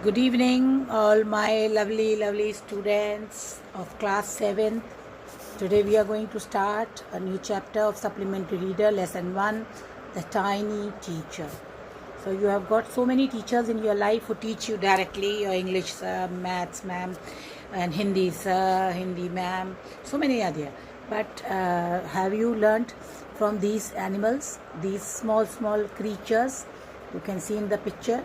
Good evening, all my lovely students of class 7th. Today we are going to start a new chapter of Supplementary Reader, Lesson 1, The Tiny Teacher. So you have got so many teachers in your life who teach you directly, your English sir, maths ma'am, and Hindi sir, Hindi ma'am, so many are there. But have you learnt from these animals, these small creatures you can see in the picture?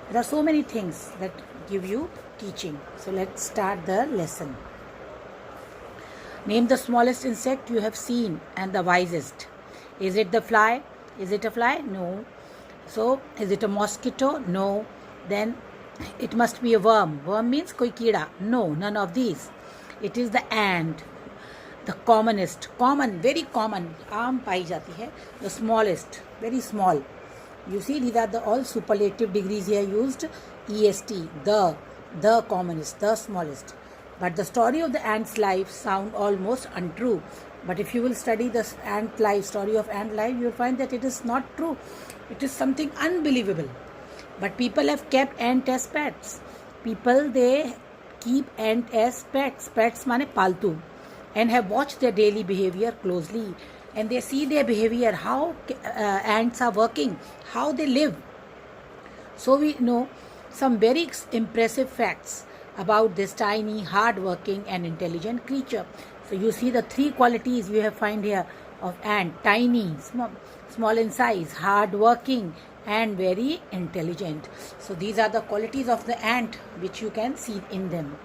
There are so many things that give you teaching. So let's start the lesson. Name the smallest insect you have seen and the wisest. Is it the fly? Is it a fly? No. So is it a mosquito? No. Then it must be a worm. Worm means koi keeda. No, none of these. It is the ant. The commonest, common, very common, आम पाई जाती है. The smallest, very small. You see, these are the all superlative degrees here used. est, the commonest, the smallest. But the story of the ant's life sound almost untrue. But if you will study the ant life, story of ant life, you will find that it is not true. It is something unbelievable. But people have kept ant as pets. People, they keep ant as pets. Pets माने पालतू. And have watched their daily behavior closely. And they see their behavior, how ants are working, how they live. So we know some very impressive facts about this tiny, hard-working and intelligent creature. So you see the three qualities you have find here of ant: tiny, small in size, hard-working and very intelligent. So these are the qualities of the ant which you can see in them.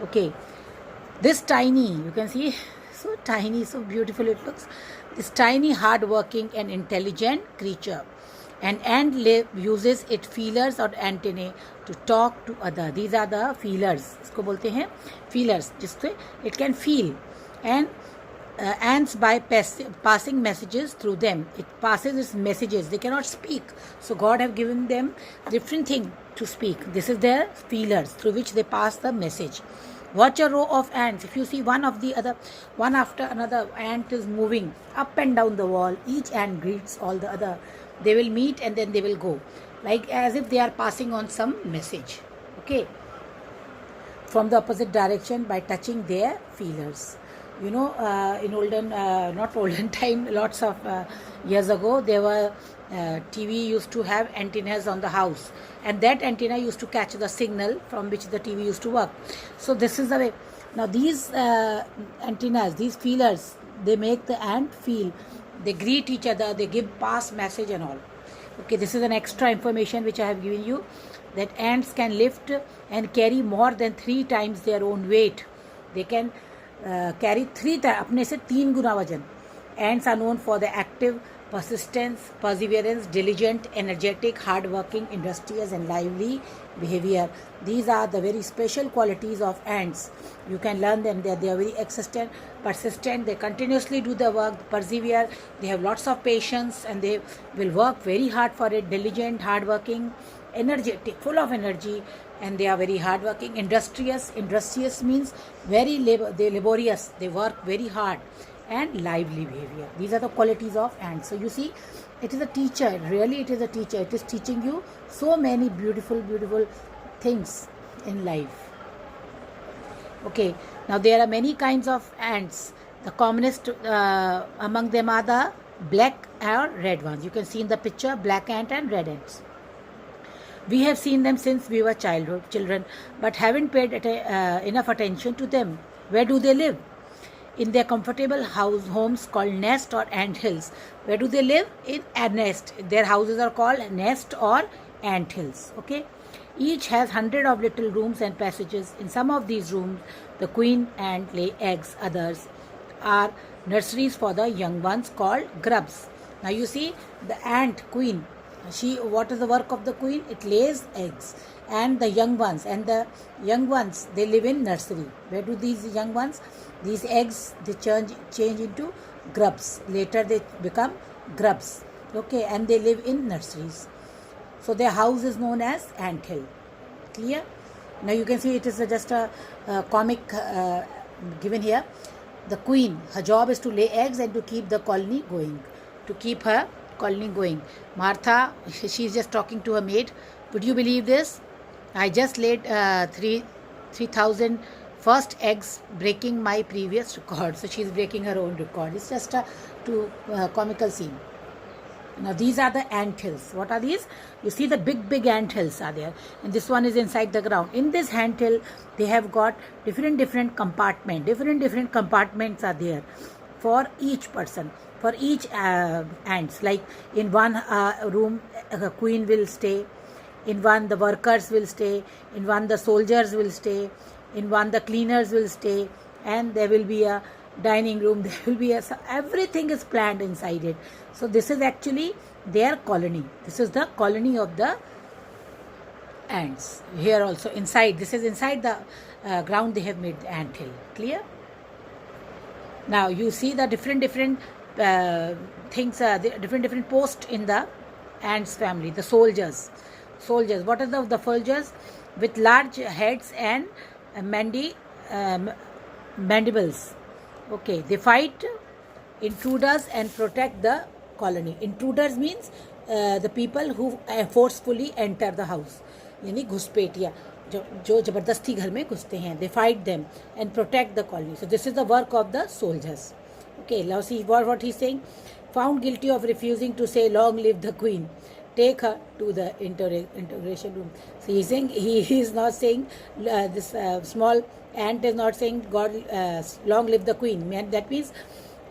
Okay. This tiny, you can see, so tiny, so beautiful it looks. This tiny, hard-working and intelligent creature. An ant uses its feelers or antennae to talk to other. These are the feelers. इसको बोलते हैं feelers, जिससे it can feel. And ants by passing messages through them. It passes its messages. They cannot speak. So God have given them different thing to speak. This is their feelers through which they pass the message. Watch a row of ants. If you see one after another ant is moving up and down the wall, each ant greets all the other. They will meet and then they will go, like as if they are passing on some message. Okay. From the opposite direction by touching their feelers. You know, in not olden time, lots of years ago, there were TV used to have antennas on the house, and that antenna used to catch the signal from which the TV used to work. So this is the way. Now these antennas, these feelers, they make the ant feel. They greet each other, they give pass message and all. Okay, this is an extra information which I have given you, that ants can lift and carry more than 3 times their own weight. They can carry 3 times, अपने से 3 गुना वजन. Ants are known for their active persistence, perseverance, diligent, energetic, hard-working, industrious and lively behavior. These are the very special qualities of ants. You can learn them. They are very persistent. They continuously do the work, persevere. They have lots of patience and they will work very hard for it. Diligent, hard-working, energetic, full of energy, and they are very hard-working. Industrious. Industrious means very laborious. They work very hard. And lively behavior. These are the qualities of ants. So you see, it is a teacher. Really, it is a teacher. It is teaching you so many beautiful things in life. Okay. Now there are many kinds of ants. The commonest among them are the black or red ones. You can see in the picture black ant and red ants. We have seen them since we were children, but haven't paid enough attention to them. Where do they live? In their comfortable homes called nest or ant hills. Where do they live? In a nest. Their houses are called nest or ant hills. Okay. Each has hundreds of little rooms and passages. In some of these rooms, the queen ant lay eggs. Others are nurseries for the young ones called grubs. Now you see the ant queen. What is the work of the queen? It lays eggs. And the young ones, they live in nursery. Where do these young ones? These eggs, they change into grubs. Later they become grubs. Okay, and they live in nurseries. So their house is known as ant hill. Clear? Now you can see it is just a comic given here. The queen, her job is to lay eggs and to keep the colony going. To keep her colony going. Martha, she is just talking to her maid. Would you believe this? I just laid 3,000 first eggs, breaking my previous record. So she's breaking her own record. It's just a comical scene. Now these are the ant hills. What are these? You see the big ant hills are there, and this one is inside the ground. In this ant hill, they have got different compartment. Different compartments are there for each person, for each ants. Like in one room, a queen will stay. In one, the workers will stay. In one, the soldiers will stay. In one, the cleaners will stay. And there will be a dining room. There will be everything is planned inside it. So this is actually their colony. This is the colony of the ants. Here also inside. This is inside the ground they have made the ant hill. Clear? Now you see the different things, different posts in the ants family. The soldiers. What are the soldiers? With large heads and mandibles. Okay, they fight intruders and protect the colony. Intruders means the people who forcefully enter the house. यानी घुसपैठिया जो जबरदस्ती घर में घुसते हैं. They fight them and protect the colony. So this is the work of the soldiers. Okay, now see what he's saying. Found guilty of refusing to say long live the queen. Take her to the interrogation room. So he's saying, he is not saying, this small ant is not saying God long live the queen. That means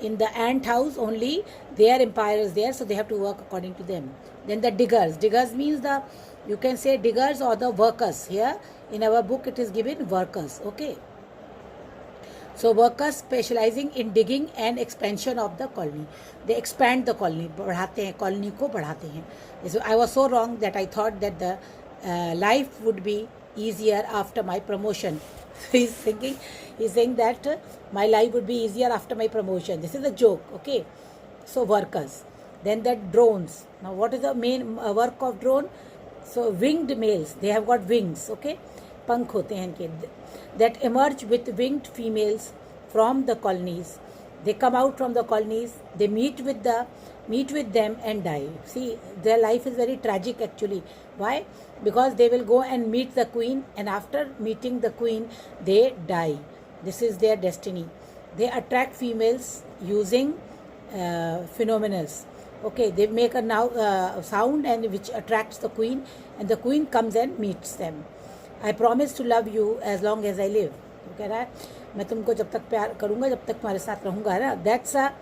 in the ant house only their empire is there, so they have to work according to them. Then the diggers means you can say diggers or the workers. Here in our book it is given workers. Okay, so workers specializing in digging and expansion of the colony. They expand the colony, बढ़ाते हैं, colony को बढ़ाते हैं. So I was so wrong that I thought that the life would be easier after my promotion. He's saying that my life would be easier after my promotion. This is a joke. Okay, so workers. Then the drones. Now what is the main work of drone? So winged males, they have got wings. Okay, पंख होते हैं इनके. That emerge with winged females from the colonies. They come out from the colonies. They meet with them and die. See, their life is very tragic actually. Why? Because they will go and meet the queen, and after meeting the queen, they die. This is their destiny. They attract females using phenomenals. Okay, they make a sound and which attracts the queen, and the queen comes and meets them. I promise to love you as long as I live. तो कह रहा है मैं तुमको जब तक प्यार करूँगा, जब तक तुम्हारे साथ रहूँगा, है ना. That's a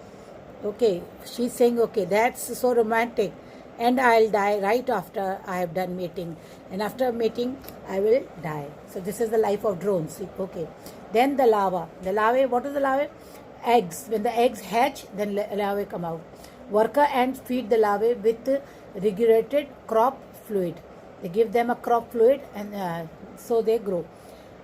okay. She's saying okay, that's so romantic, and I'll die right after I have done mating, and after mating I will die. So this is the life of drones. Okay. Then the larva. The larvae. What is the larvae? Eggs. When the eggs hatch, then larvae come out. Worker ants feed the larvae with regulated crop fluid. They give them a crop fluid, and so they grow.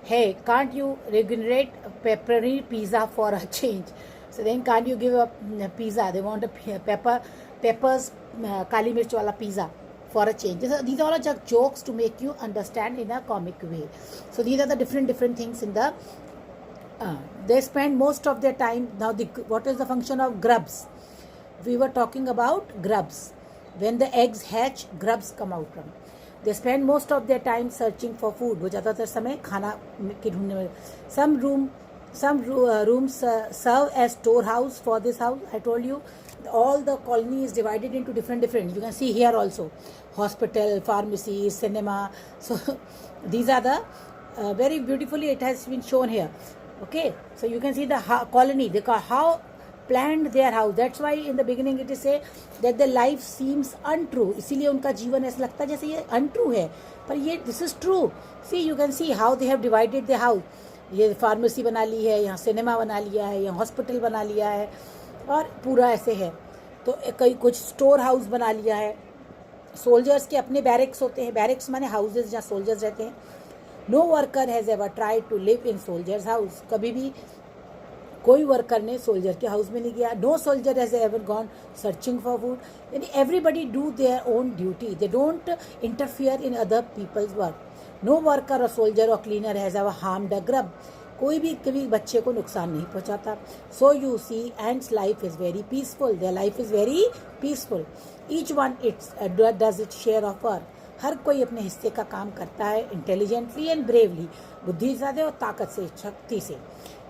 Hey, can't you regenerate pepperoni pizza for a change? So then can't you give a pizza? They want a peppers kali mirch wala pizza for a change. These are all just jokes to make you understand in a comic way. So these are the different things in the they spend most of their time. Now what is the function of grubs? We were talking about grubs. When the eggs hatch, grubs come out from. They spend most of their time searching for food. वो ज़्यादातर समय खाना के ढूंढने में. Some rooms serve as storehouse for this house. I told you all the colony is divided into different. You can see here also hospital, pharmacy, cinema. So these are the very beautifully it has been shown here. Okay, so you can see the colony. They call how planned their house. That's why in the beginning it is say that the life seems untrue. इसीलिए उनका जीवन ऐसा लगता है जैसे ये untrue है, पर ये this is true. See, you can see how they have divided their house. ये फार्मेसी बना ली है, यहाँ सिनेमा बना लिया है, यहाँ हॉस्पिटल बना लिया है, और पूरा ऐसे है. तो कई कुछ स्टोर हाउस बना लिया है. सोल्जर्स के अपने बैरिक्स होते हैं. बैरिक्स माने हाउसेज जहाँ सोल्जर्स रहते हैं. No worker has ever tried to live in soldiers house. कभी भी कोई वर्कर ने सोल्जर के हाउस में नहीं गया. No soldier has ever gone searching for food. यानी everybody do their own duty. They don't interfere in other people's work. No worker or soldier or cleaner has ever harmed a grub. कोई भी कभी बच्चे को नुकसान नहीं पहुंचाता. So you see ants life is very peaceful. Their life is very peaceful. Each one its does it share of work. हर कोई अपने हिस्से का काम करता है इंटेलिजेंटली एंड ब्रेवली, बुद्धि से और ताकत से, शक्ति से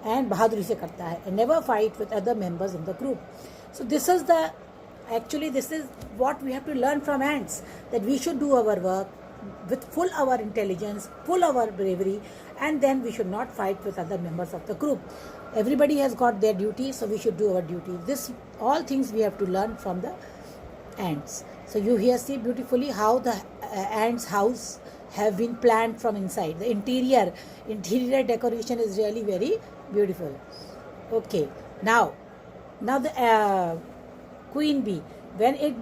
एंड बहादुरी से करता है, and never fight with other members in the group. So this is the actually this is what we have to learn from ants, that we should do our work with full our intelligence, full our bravery, and then we should not fight with other members of the group. Everybody has got their duty, so we should do our duty. This all things we have to learn from the ants. So you here see beautifully how the ants house have been planned from inside. The interior decoration is really very beautiful. Okay, now the queen bee, when it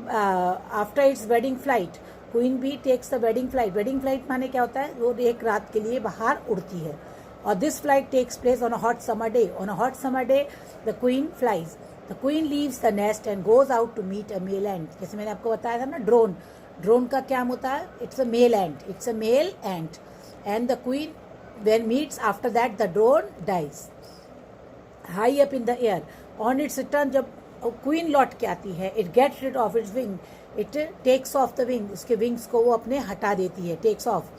after its wedding flight, queen bee takes the wedding flight. wedding flight माने क्या होता है, वो एक रात के लिए बाहर उड़ती है. और this flight takes place on a hot summer day. On a hot summer day the queen flies. The queen leaves the nest and goes out to meet a male ant. जैसे मैंने आपको बताया था ना, ड्रोन का क्या होता है, it's a male ant, and the queen when meets, after that the drone dies high up in the air. On its return, जब क्वीन लौट के आती है, it gets rid of its wing, it takes off the wing, उसके wings को वो अपने हटा देती है, टेक्स ऑफ,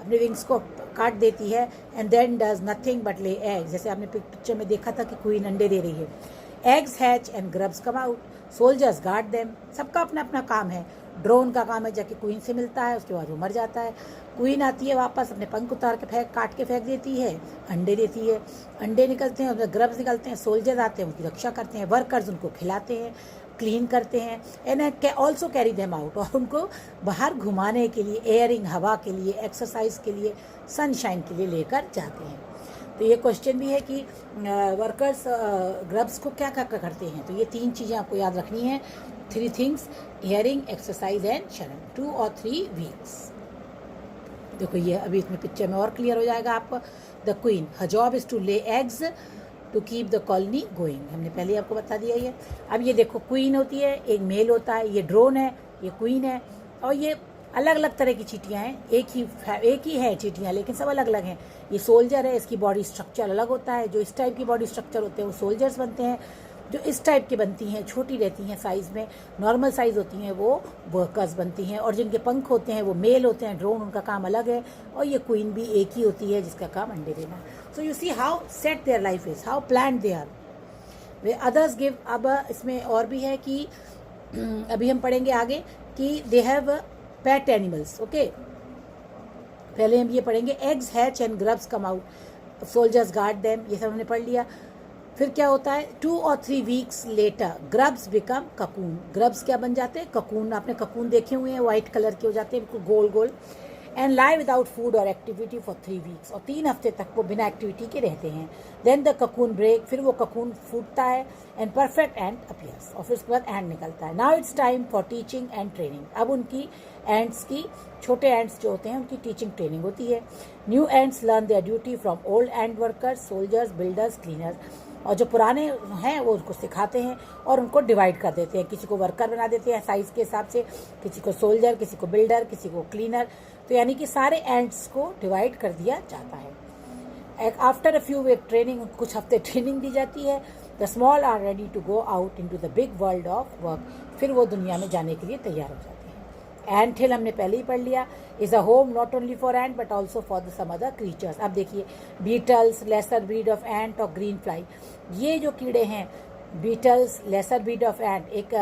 अपने विंग्स को काट देती है, and then does nothing but lay eggs. जैसे आपने पिक्चर में देखा था कि क्वीन अंडे दे रही है. Eggs hatch and grubs come out, soldiers guard them. सबका अपना अपना काम है. ड्रोन का काम है जाके क्वीन से मिलता है, उसके बाद वो मर जाता है. क्वीन आती है वापस, अपने पंख उतार के काट के फेंक देती है, अंडे देती है, अंडे निकलते हैं, उसमें ग्रब्स निकलते हैं, सोल्जर्स आते हैं, उनकी रक्षा करते हैं, वर्कर्स उनको खिलाते हैं, क्लीन करते हैं, and also carry them out, और उनको बाहर घुमाने के लिए, एयरिंग, हवा के लिए, एक्सरसाइज के लिए, सनशाइन के लिए लेकर जाते हैं. तो ये क्वेश्चन भी है कि वर्कर्स ग्रब्स को क्या क्या करते हैं. तो ये 3 चीज़ें आपको याद रखनी है. 3 थिंग्स, हियरिंग, एक्सरसाइज एंड शरण. 2 or 3 वीक्स. देखो ये अभी इसमें पिक्चर में और क्लियर हो जाएगा आपको. The queen, her job is to lay eggs to keep the colony going. हमने पहले आपको बता दिया ये. अब ये देखो, क्वीन होती है, एक मेल होता है, ये ड्रोन है, ये क्वीन है, और ये अलग अलग तरह की चींटियाँ हैं. एक ही है चींटियाँ, लेकिन सब अलग अलग हैं. ये सोल्जर है, इसकी बॉडी स्ट्रक्चर अलग होता है. जो इस टाइप की बॉडी स्ट्रक्चर होते हैं वो सोल्जर्स बनते हैं. जो इस टाइप की बनती हैं, छोटी रहती हैं साइज़ में, नॉर्मल साइज़ होती हैं, वो वर्कर्स बनती हैं. और जिनके पंख होते हैं वो मेल होते हैं, ड्रोन, उनका काम अलग है. और ये क्वीन भी एक ही होती है जिसका काम अंडे देना है. So you see how set their life is, how planned they are. Way others give. अब इसमें और भी है कि अभी हम पढ़ेंगे आगे कि they have pet animals. Okay, पहले हम ये पढ़ेंगे, eggs hatch and grubs come out, soldiers guard them. ये सब हमने पढ़ लिया. फिर क्या होता है, 2 or 3 weeks later grubs become cocoon. Grubs क्या बन जाते हैं, ककून. आपने ककून देखे हुए हैं, व्हाइट कलर के हो जाते हैं, बिल्कुल गोल गोल. एंड लाई विदाउट फूड और एक्टिविटी फॉर 3 वीक्स. और 3 हफ्ते तक वो बिना एक्टिविटी के रहते हैं. देन द ककून ब्रेक, फिर वो ककून फूटता है, एंड परफेक्ट एंड अपीयर्स. और फिर उसके बाद एंड निकलता है. Now it's time for teaching and training. अब उनकी एंड्स की, छोटे एंड्स जो होते हैं, उनकी टीचिंग ट्रेनिंग होती है. New ends learn their duty from old and workers, soldiers, builders, cleaners. और जो पुराने हैं वो उनको सिखाते हैं और उनको डिवाइड कर देते हैं. किसी को वर्कर बना देते हैं साइज़ के हिसाब से, किसी को सोल्जर, किसी को बिल्डर, किसी को क्लीनर. तो यानी कि सारे एंड्स को डिवाइड कर दिया जाता है. After a few week training, कुछ हफ्ते ट्रेनिंग दी जाती है. The small are ready to go out into the big world of work. फिर वो दुनिया में जाने के लिए तैयार हो जाते हैं. एंट हिल हमने पहले ही पढ़ लिया. Is a home not only for ant but also for the some other creatures. अब देखिए, beetles, lesser breed of ant और ग्रीन फ्लाई. ये जो कीड़े हैं, beetles, lesser breed of ant, एक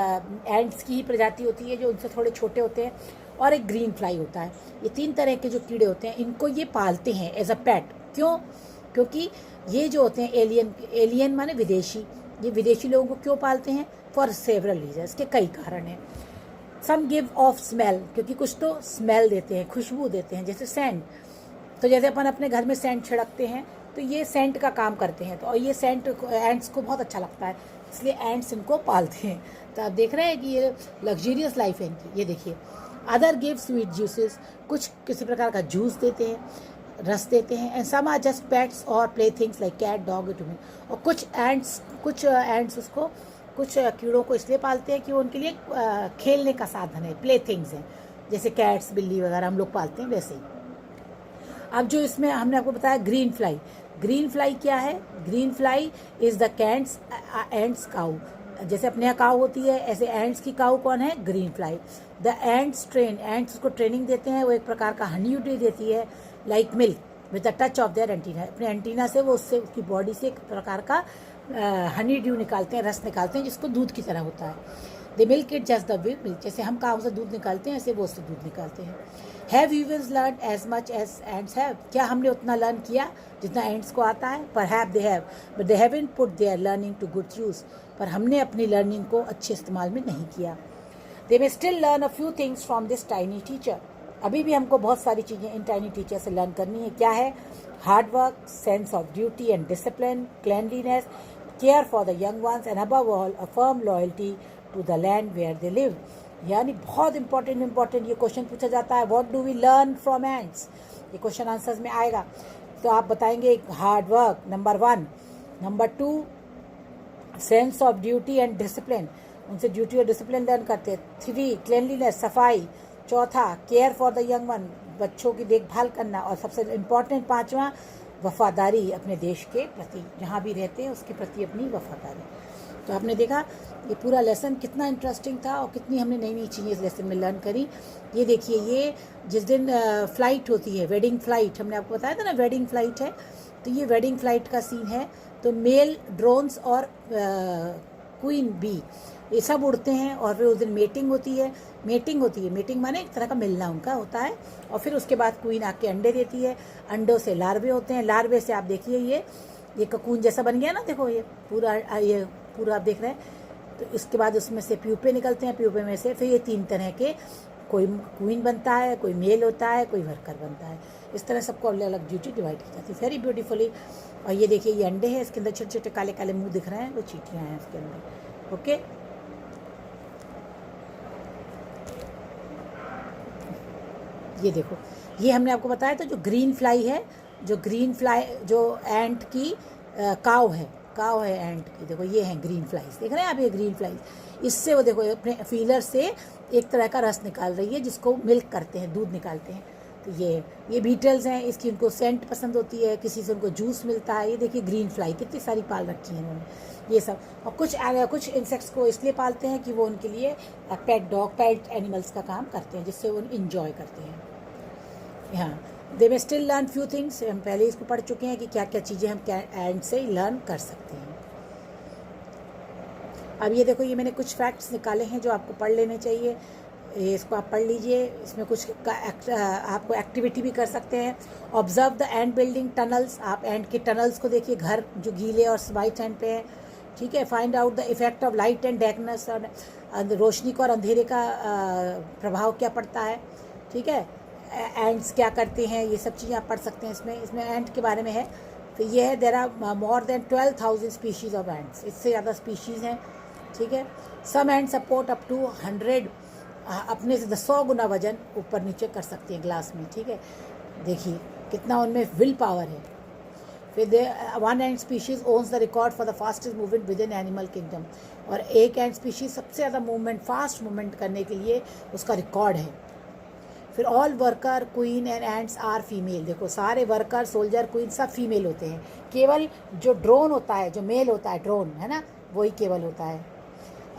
एंट्स की ही प्रजाति होती है जो उनसे थोड़े छोटे होते हैं, और एक ग्रीन फ्लाई होता है. ये 3 तरह के जो कीड़े होते हैं, इनको ये पालते हैं एज अ पेट. क्यों? क्योंकि ये जो होते हैं एलियन माने विदेशी. ये विदेशी लोगों को क्यों पालते हैं? For several reason. इसके कई कारण हैं. सम गिव ऑफ स्मेल, क्योंकि कुछ तो स्मेल देते हैं, खुशबू देते हैं, जैसे सेंट. तो जैसे अपन अपने घर में सेंट छिड़कते हैं, तो ये सेंट का काम करते हैं. तो और ये सेंट एंट्स को बहुत अच्छा लगता है, इसलिए एंट्स इनको पालते हैं. तो आप देख रहे हैं कि ये लग्जरियस लाइफ है इनकी. ये देखिए, अदर गिव स्वीट जूसेस, कुछ किसी प्रकार का जूस देते हैं, रस देते हैं. And some are just pets or play things like cat, dog, और कुछ एंट्स उसको, कुछ कीड़ों को इसलिए पालते हैं कि वो उनके लिए खेलने का साधन है, प्ले थिंग्स हैं. जैसे कैट्स, बिल्ली वगैरह हम लोग पालते हैं, वैसे ही. अब जो इसमें हमने आपको बताया ग्रीन फ्लाई. ग्रीन फ्लाई क्या है? Green fly is the ants cow. जैसे अपने यहाँ काऊ होती है, ऐसे एंड्स की काऊ कौन है? Green fly. The ends train, ends उसको ट्रेनिंग देते हैं, वो एक प्रकार का हनी ड्यू देती है, like milk with the touch of their antenna. अपने एंटीना से वो उससे उसकी बॉडी से एक प्रकार का हनी ड्यू निकालते हैं, रस निकालते हैं, जिसको दूध की तरह होता है। They milk it just the way milk, जैसे हम काऊ से दूध निकालते हैं, ऐसे वो उससे दूध निकालते हैं। Have humans learn as much as ants have, क्या हमने उतना लर्न किया जितना एंड्स को आता है? Perhaps they have, but they haven't put their learning to good use, पर हमने अपनी लर्निंग को अच्छे इस्तेमाल में नहीं किया। They may still learn a few things from this tiny teacher, अभी भी हमको बहुत सारी चीज़ें इन टाइनी टीचर से लर्न करनी है। क्या है? Hard work, sense of duty and discipline, cleanliness, care for the young ones and above all a firm loyalty to the land where they live. यानी बहुत इंपॉर्टेंट ये क्वेश्चन पूछा जाता है, what do we learn from ants? ये question answers में आएगा, तो आप बताएंगे hard work number 1, number 2 sense of duty and discipline, उनसे ड्यूटी और डिसिप्लिन लर्न करते हैं। 3 क्लीनलीनेस, सफाई। 4 care for the young one, बच्चों की देखभाल करना। और सबसे इम्पॉर्टेंट 5वां वफादारी, अपने देश के प्रति, जहाँ भी रहते हैं उसके प्रति अपनी वफादारी। तो आपने देखा ये पूरा लेसन कितना इंटरेस्टिंग था और कितनी हमने नई नई चीज़ें इस लेसन में लर्न करी। ये देखिए, ये जिस दिन फ़्लाइट होती है, वेडिंग फ़्लाइट, हमने आपको बताया था ना वेडिंग फ़्लाइट है, तो ये वेडिंग फ़्लाइट का सीन है। तो मेल ड्रोन्स और क्वीन बी ये सब उड़ते हैं, और फिर उस दिन मेटिंग होती है। मेटिंग माने एक तरह का मिलना उनका होता है, और फिर उसके बाद क्वीन आके अंडे देती है, अंडों से लार्वे होते हैं, लार्वे से आप देखिए ये ककून जैसा बन गया ना, देखो ये पूरा आप देख रहे हैं। तो इसके बाद उसमें से प्यूपे निकलते हैं, प्यूपे में से फिर ये 3 तरह के, कोई क्वीन बनता है, कोई मेल होता है, कोई वर्कर बनता है। इस तरह सबको अलग अलग ड्यूटी डिवाइड की जाती है, वेरी ब्यूटीफुली। और ये देखिए ये अंडे हैं, इसके अंदर छोटे छोटे काले काले मुंह दिख रहे हैं, वो चींटियाँ हैं इसके अंदर। ओके, ये देखो, ये हमने आपको बताया था जो ग्रीन फ्लाई है, जो एंट की काव है एंट की। देखो ये हैं ग्रीन फ्लाइज, देख रहे हैं आप, ये ग्रीन फ्लाइज, इससे वो देखो अपने फीलर से एक तरह का रस निकाल रही है, जिसको मिल्क करते हैं, दूध निकालते हैं। तो ये बीटल्स हैं, इसकी उनको सेंट पसंद होती है, किसी से उनको जूस मिलता है। ये देखिए ग्रीन फ्लाई कितनी सारी पाल रखी है इन्होंने, ये सब। और कुछ इंसेक्ट्स को इसलिए पालते हैं कि वो उनके लिए पेट एनिमल्स का काम करते हैं, जिससे वो इंजॉय करते हैं। हाँ, they may still learn few things, हम पहले इसको पढ़ चुके हैं कि क्या क्या चीज़ें हम एंड से लर्न कर सकते हैं। अब ये देखो, ये मैंने कुछ फैक्ट्स निकाले हैं जो आपको पढ़ लेने चाहिए, ये इसको आप पढ़ लीजिए। इसमें कुछ आपको एक्टिविटी भी कर सकते हैं। Observe the end building tunnels, आप एंड के टनल्स को देखिए, घर जो गीले और वाइट एंड पे है, ठीक है। Find out the effect of light and darkness, और रोशनी को और अंधेरे का प्रभाव क्या पड़ता है, ठीक है। एंड्स क्या करते हैं, ये सब चीज़ें आप पढ़ सकते हैं इसमें एंट के बारे में है। तो ये है, there are more than 12,000 species of ants, इससे ज़्यादा स्पीशीज़ हैं, ठीक है। Some ant support up to 100, अपने से 100 गुना वजन ऊपर नीचे कर सकती हैं ग्लास में, ठीक है। देखिए कितना उनमें विल पावर है। फिर 1 and species owns the record for the fastest movement with in animal kingdom, और एक एंड स्पीशीज़ सबसे ज़्यादा फास्ट मूवमेंट करने के लिए उसका रिकॉर्ड है। फिर all worker queen and ants are female, देखो सारे वर्कर सोल्जर क्वीन सब फीमेल होते हैं, केवल जो ड्रोन होता है, जो मेल होता है ड्रोन है ना, वही केवल होता है।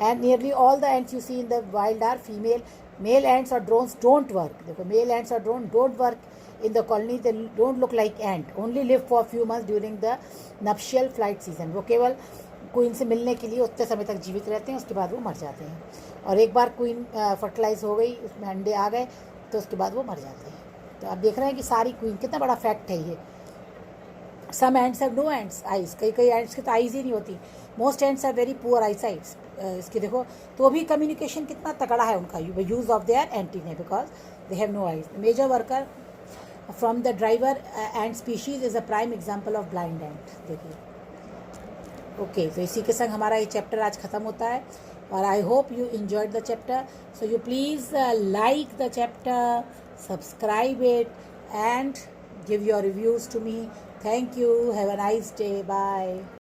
And nearly all the ants you see in the wild are female, male ants or drones don't work, देखो male ants or drone don't work in the colony, they don't look like ant, only live for few months during the nuptial flight season, वो केवल queen से मिलने के लिए उतने समय तक जीवित रहते हैं, उसके बाद वो मर जाते हैं। और एक बार क्वीन फर्टिलाइज हो गई, उसमें अंडे आ गए, तो उसके बाद वो मर जाते हैं। तो आप देख रहे हैं कि सारी क्वीन, कितना बड़ा फैक्ट है ये। Some ants have no ants eyes, कई एंड्स की तो आइज ही नहीं होती। Most ants are very poor eye sights, इसके देखो तो भी कम्युनिकेशन कितना तगड़ा है उनका, use of their antennae because they have no eyes. Major worker from the driver ant species is a prime example of blind ant. देखिए okay, तो इसी के संग हमारा ये चैप्टर आज ख़त्म होता है, और I hope you enjoyed the chapter. So you please like the chapter, subscribe it, and give your reviews to me. Thank you. Have a nice day. Bye.